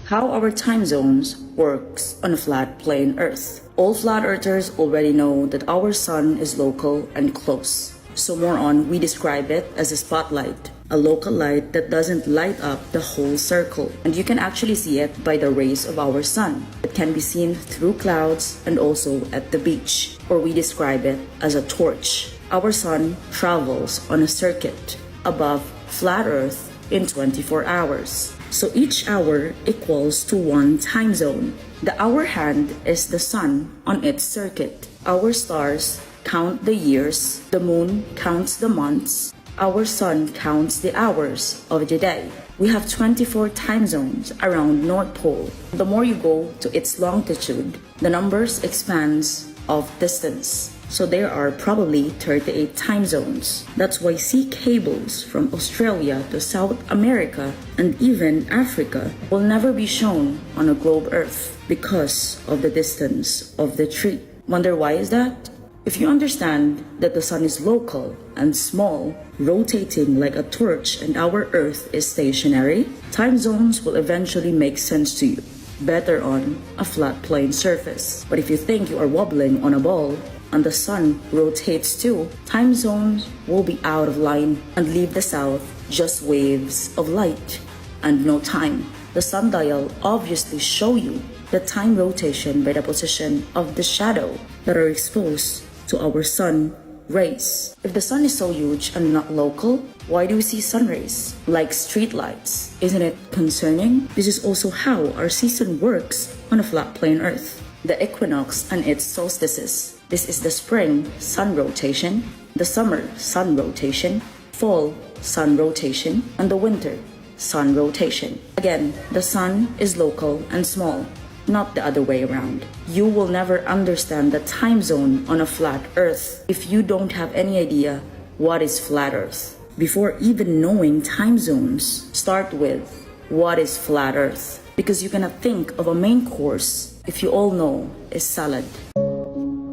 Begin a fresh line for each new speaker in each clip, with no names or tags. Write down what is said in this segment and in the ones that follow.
how our time zones works on a flat plane Earth. All flat earthers already know that our sun is local and close. So more on, we describe it as a spotlight, a local light that doesn't light up the whole circle. And you can actually see it by the rays of our sun. It can be seen through clouds and also at the beach, or we describe it as a torch. Our sun travels on a circuit above flat Earth in 24 hours. So each hour equals to one time zone. The hour hand is the sun on its circuit. Our stars count the years, the moon counts the months, our sun counts the hours of the day. We have 24 time zones around North Pole. The more you go to its longitude, the numbers expands of distance. So there are probably 38 time zones. That's why sea cables from Australia to South America and even Africa will never be shown on a globe Earth because of the distance of the tree. Wonder why is that? If you understand that the sun is local and small, rotating like a torch, and our Earth is stationary, time zones will eventually make sense to you, better on a flat plane surface. But if you think you are wobbling on a ball and the sun rotates too, time zones will be out of line and leave the south just waves of light and no time. The sundial obviously show you the time rotation by the position of the shadow that are exposed to our sun rays. If the sun is so huge and not local, why do we see sun rays like street lights? Isn't it concerning? This is also how our season works on a flat plane Earth. The equinox and its solstices. This is the spring sun rotation, the summer sun rotation, fall sun rotation, and the winter sun rotation. Again, the sun is local and small, not the other way around. You will never understand the time zone on a flat Earth if you don't have any idea what is flat Earth. Before even knowing time zones, start with what is flat Earth, because you cannot think of a main course if you all know is salad.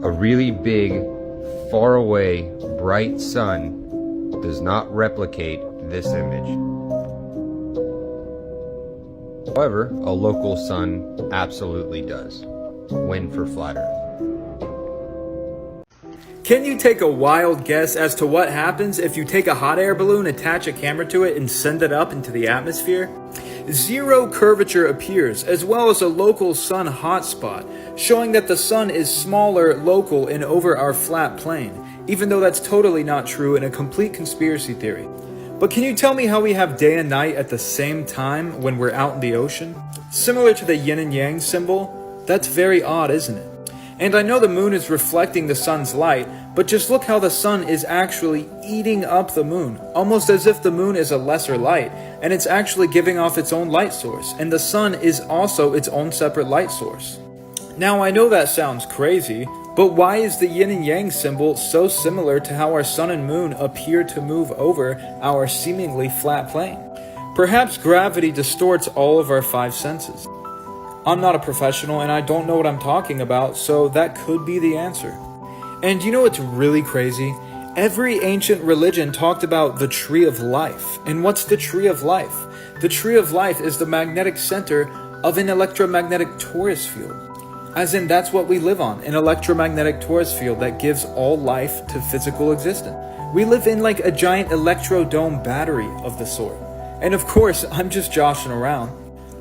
A really big, far away, bright sun does not replicate this image. However, a local sun absolutely does. Win for flat Earth.
Can you take a wild guess as to what happens if you take a hot air balloon, attach a camera to it, and send it up into the atmosphere? Zero curvature appears, as well as a local sun hotspot, showing that the sun is smaller local and over our flat plane, even though that's totally not true and a complete conspiracy theory. But can you tell me how we have day and night at the same time when we're out in the ocean? Similar to the yin and yang symbol? That's very odd, isn't it? And I know the moon is reflecting the sun's light, but just look how the sun is actually eating up the moon, almost as if the moon is a lesser light, and it's actually giving off its own light source, and the sun is also its own separate light source. Now I know that sounds crazy, but why is the yin and yang symbol so similar to how our sun and moon appear to move over our seemingly flat plane? Perhaps gravity distorts all of our five senses. I'm not a professional and I don't know what I'm talking about, so that could be the answer. And you know what's really crazy? Every ancient religion talked about the tree of life. And what's the tree of life? The tree of life is the magnetic center of an electromagnetic torus field. As in, that's what we live on, an electromagnetic torus field that gives all life to physical existence. We live in like a giant electrodome battery of the sort. And of course, I'm just joshing around.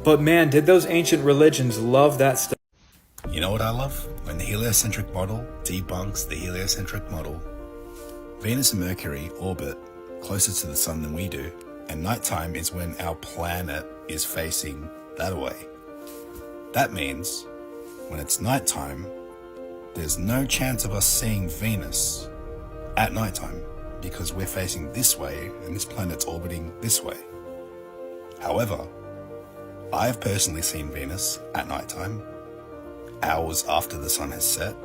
But man, did those ancient religions love that stuff.
You know what I love? When the heliocentric model debunks the heliocentric model. Venus and Mercury orbit closer to the sun than we do, and nighttime is when our planet is facing that way. That means when it's nighttime, there's no chance of us seeing Venus at nighttime because we're facing this way and this planet's orbiting this way. However, I've personally seen Venus at nighttime, hours after the sun has set,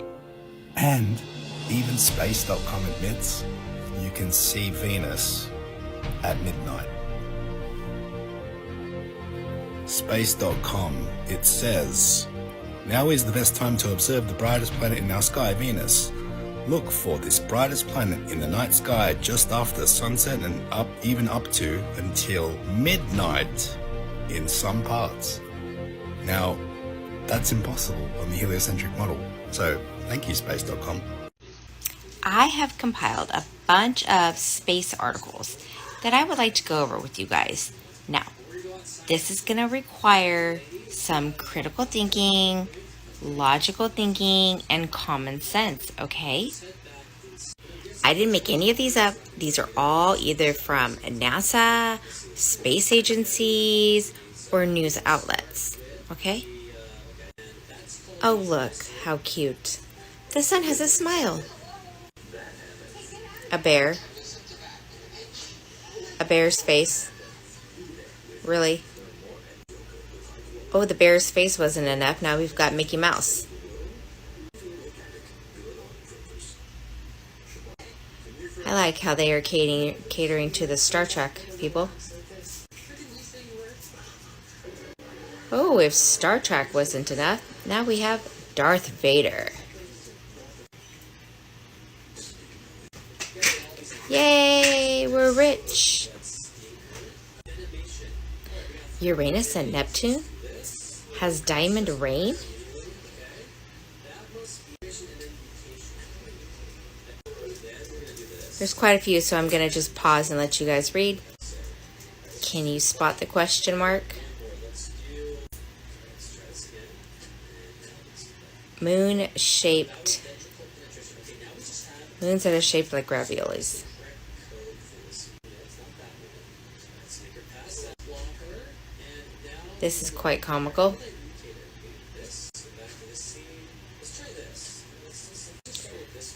and even space.com admits you can see Venus at midnight. Space.com, it says, now is the best time to observe the brightest planet in our sky, Venus. Look for this brightest planet in the night sky just after sunset and even up to until midnight in some parts. Now, that's impossible on the heliocentric model. So, thank you, space.com.
I have compiled a bunch of space articles that I would like to go over with you guys. Now, this is going to require some critical thinking, logical thinking, and common sense, okay? I didn't make any of these up. These are all either from NASA, space agencies, or news outlets, okay? Oh, look, how cute. The sun has a smile. A bear. A bear's face. Really? Oh, the bear's face wasn't enough. Now we've got Mickey Mouse. I like how they are catering to the Star Trek people. Oh, if Star Trek wasn't enough, now we have Darth Vader. Yay, we're rich. Uranus and Neptune has diamond rain? There's quite a few, so I'm going to just pause and let you guys read. Can you spot the question mark? Moon-shaped. Moons that are shaped like raviolis. This is quite comical.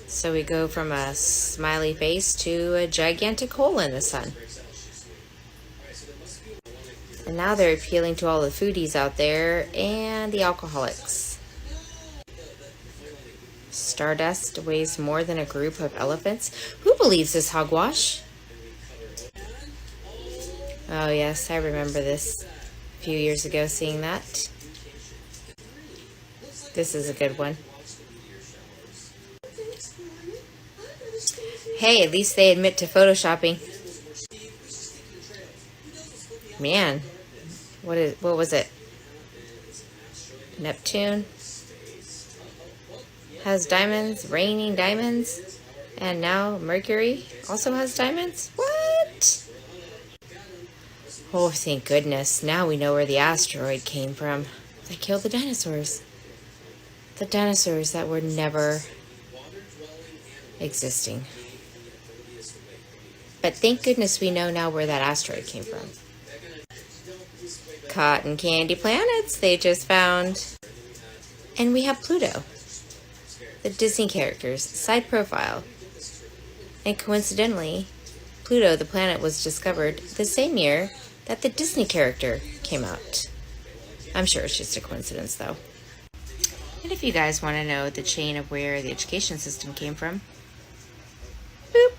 So we go from a smiley face to a gigantic hole in the sun. And now they're appealing to all the foodies out there and the alcoholics. Stardust weighs more than a group of elephants. Who believes this hogwash? Oh yes, I remember this a few years ago seeing that. This is a good one. Hey, at least they admit to photoshopping. Man, what was it? Neptune has diamonds, raining diamonds, and now Mercury also has diamonds? What? Oh, thank goodness. Now we know where the asteroid came from. They killed the dinosaurs. The dinosaurs that were never existing. But thank goodness we know now where that asteroid came from. Cotton candy planets they just found. And we have Pluto, the Disney character's side profile. And coincidentally, Pluto, the planet, was discovered the same year that the Disney character came out. I'm sure it's just a coincidence, though. And if you guys want to know the chain of where the education system came from, boop.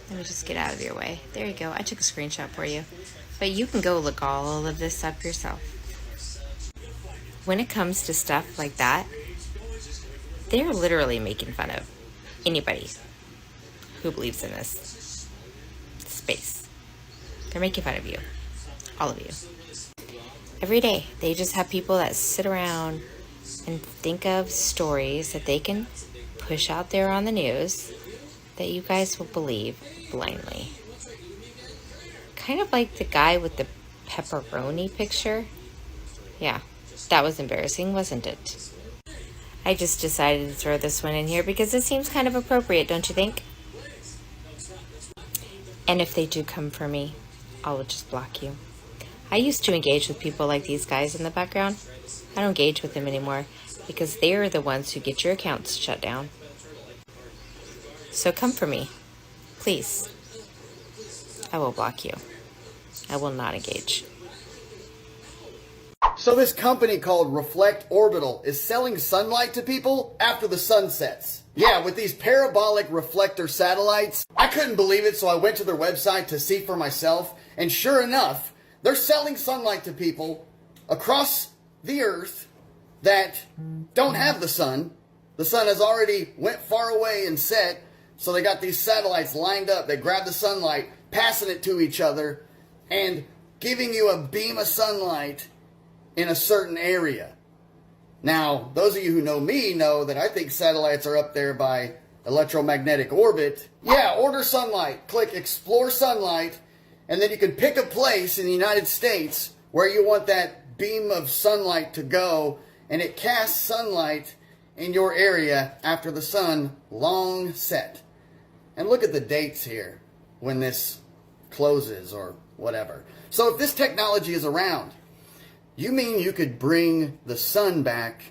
Let me just get out of your way. There you go. I took a screenshot for you. But you can go look all of this up yourself. When it comes to stuff like that, they're literally making fun of anybody who believes in this space. They're making fun of you. All of you. Every day, they just have people that sit around and think of stories that they can push out there on the news that you guys will believe blindly. Kind of like the guy with the pepperoni picture. Yeah, that was embarrassing, wasn't it? I just decided to throw this one in here because it seems kind of appropriate, don't you think? And if they do come for me, I'll just block you. I used to engage with people like these guys in the background. I don't engage with them anymore because they're the ones who get your accounts shut down. So come for me, please. I will block you. I will not engage.
So this company called Reflect Orbital is selling sunlight to people after the sun sets. Yeah, with these parabolic reflector satellites. I couldn't believe it, so I went to their website to see for myself. And sure enough, they're selling sunlight to people across the earth that don't have the sun. The sun has already went far away and set. So they got these satellites lined up. They grab the sunlight, passing it to each other. And giving you a beam of sunlight in a certain area. Now, those of you who know me know that I think satellites are up there by electromagnetic orbit. Yeah, order sunlight. Click explore sunlight, and then you can pick a place in the United States where you want that beam of sunlight to go, and it casts sunlight in your area after the sun long set. And look at the dates here when this closes or whatever. So if this technology is around, you mean you could bring the sun back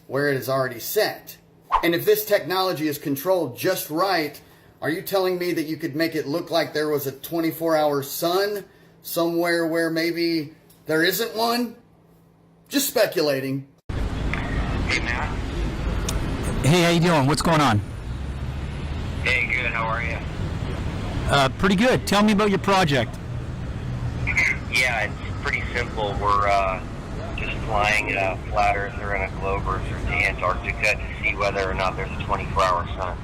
where it is already set? And if this technology is controlled just right, are you telling me that you could make it look like there was a 24-hour sun somewhere where maybe there isn't one? Just speculating.
Hey, Matt.
Hey, how you doing? What's going on?
Hey, good. How are you?
Pretty good. Tell me about your project.
Yeah, it's pretty simple. We're just flying a flat earther and a globe earther to Antarctica to see whether or not there's a 24-hour sun.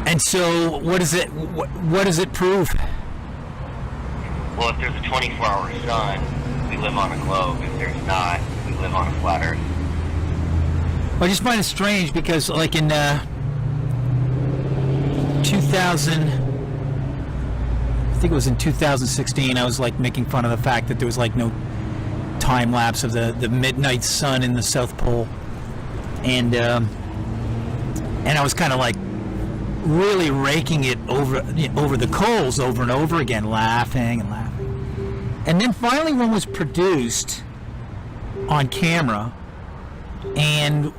And so, what does it prove?
Well, if there's a 24-hour sun, we live on a globe. If there's not, we live on a flat earth.
I just find it strange because, like in 2000, I think it was in 2016, I was like making fun of the fact that there was like no time lapse of the midnight sun in the South Pole, and I was kind of like really raking it over the coals over and over again, laughing and laughing. And then finally one was produced on camera, and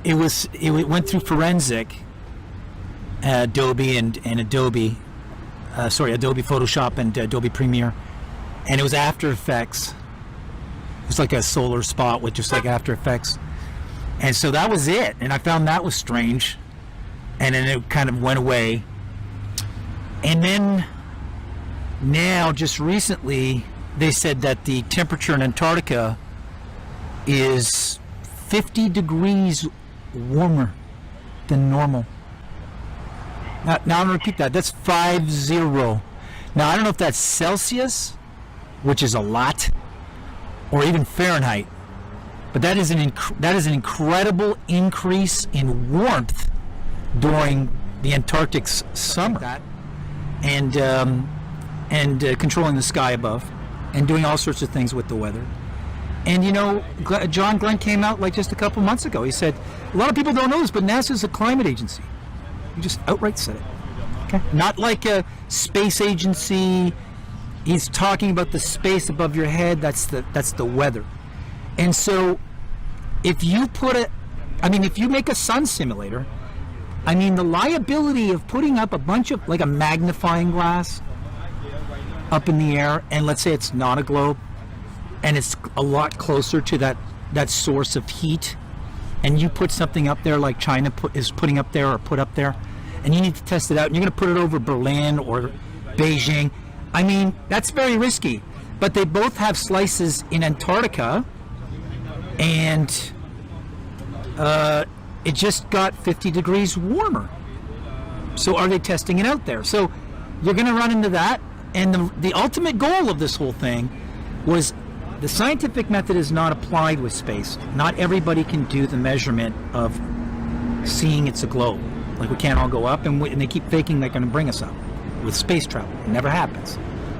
it went through forensic, Adobe and Adobe Photoshop and Adobe Premiere, and it was After Effects. It was like a solar spot with just like After Effects, and so that was it. And I found that was strange, and then it kind of went away. And then now, just recently, they said that the temperature in Antarctica is 50 degrees warmer than normal. Now I'm going to repeat that. That's 50. Now, I don't know if that's Celsius, which is a lot, or even Fahrenheit, but that is an incredible increase in warmth during the Antarctic's summer, and controlling the sky above, and doing all sorts of things with the weather. And you know, John Glenn came out like just a couple months ago. He said, a lot of people don't know this, but NASA's a climate agency. He just outright said it. Okay? Not like a space agency. He's talking about the space above your head. That's the weather. And so if you if you make a sun simulator, I mean, the liability of putting up a bunch of, like a magnifying glass up in the air, and let's say it's not a globe, and it's a lot closer to that source of heat, and you put something up there like China is putting up there or put up there, and you need to test it out, and you're going to put it over Berlin or Beijing. I mean, that's very risky. But they both have slices in Antarctica, and it just got 50 degrees warmer. So are they testing it out there? So you're going to run into that. And the ultimate goal of this whole thing was, the scientific method is not applied with space. Not everybody can do the measurement of seeing it's a globe. Like, we can't all go up, and they keep faking they're going to bring us up with space travel. It never happens.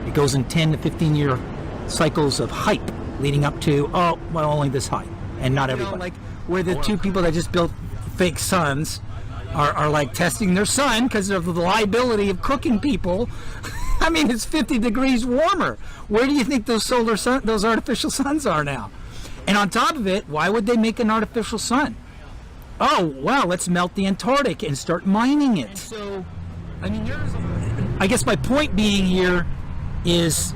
It goes in 10 to 15 year cycles of hype leading up to, oh, well, only this height, and not everybody. Like, where the two people that just built fake suns are like testing their sun because of the liability of cooking people. I mean, it's 50 degrees warmer. Where do you think those artificial suns are now? And on top of it, why would they make an artificial sun? Oh, well, let's melt the Antarctic and start mining it. So, I mean, I guess my point being here is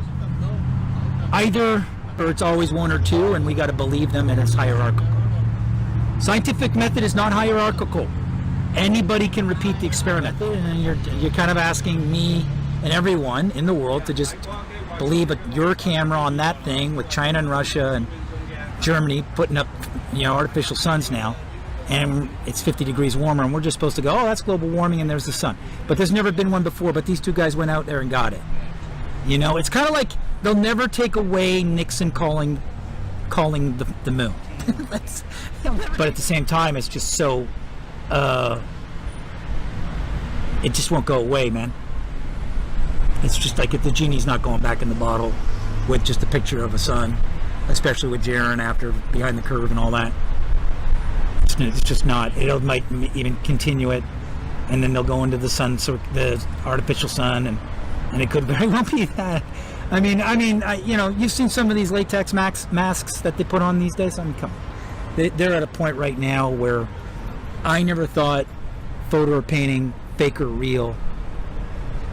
either, or it's always one or two, and we got to believe them, and it's hierarchical. Scientific method is not hierarchical. Anybody can repeat the experiment. And you're kind of asking me and everyone in the world to just believe your camera on that thing with China and Russia and Germany putting up, artificial suns now, and it's 50 degrees warmer, and we're just supposed to go, oh, that's global warming, and there's the sun. But there's never been one before, but these two guys went out there and got it. It's kind of like They'll never take away Nixon calling the moon. But at the same time, it's just so it just won't go away, man. It's just like if the genie's not going back in the bottle with just a picture of a sun, especially with Jaron after Behind the Curve and all that. It's just not. It might even continue it, and then they'll go into the sun, so the artificial sun, and it could very well be that. I mean, you know, you've seen some of these latex masks that they put on these days. I mean, come on. They're at a point right now where I never thought photo or painting, fake or real,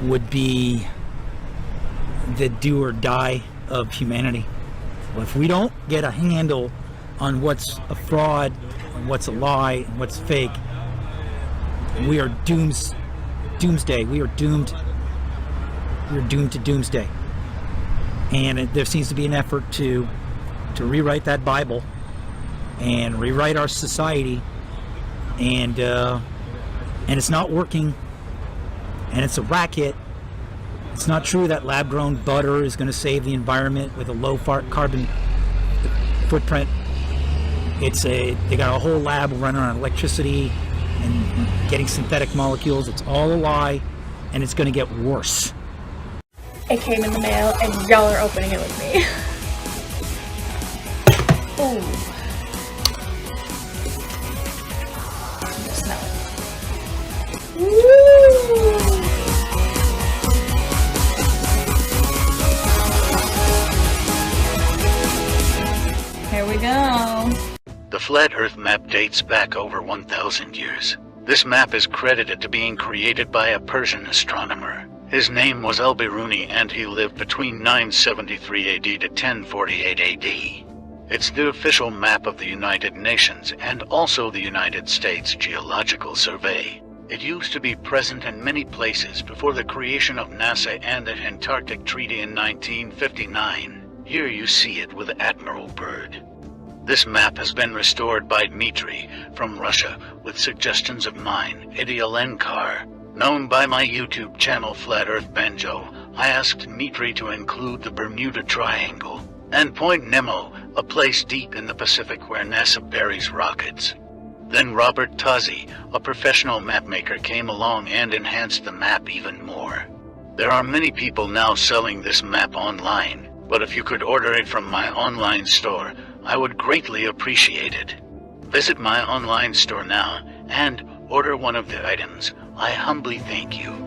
would be the do or die of humanity. Well, if we don't get a handle on what's a fraud, and what's a lie, and what's fake, we are doomsday. We are doomed. We're doomed to doomsday. And there seems to be an effort to rewrite that Bible and rewrite our society, and it's not working, and it's a racket. It's not true that lab-grown butter is going to save the environment with a low carbon footprint. They got a whole lab running on electricity and getting synthetic molecules. It's all a lie, and it's going to get worse.
It came in the mail, and y'all are opening it with me. Ooh. Smell it. Woo! Here we go.
The Flat Earth map dates back over 1,000 years. This map is credited to being created by a Persian astronomer. His name was Al-Biruni, and he lived between 973 AD to 1048 AD. It's the official map of the United Nations and also the United States Geological Survey. It used to be present in many places before the creation of NASA and the Antarctic Treaty in 1959. Here you see it with Admiral Byrd. This map has been restored by Dmitry from Russia with suggestions of mine, Heliocentrism. Known by my YouTube channel Flat Earth Banjo, I asked Dmitry to include the Bermuda Triangle and Point Nemo, a place deep in the Pacific where NASA buries rockets. Then Robert Tozzi, a professional mapmaker, came along and enhanced the map even more. There are many people now selling this map online, but if you could order it from my online store, I would greatly appreciate it. Visit my online store now and order one of the items. I humbly thank you.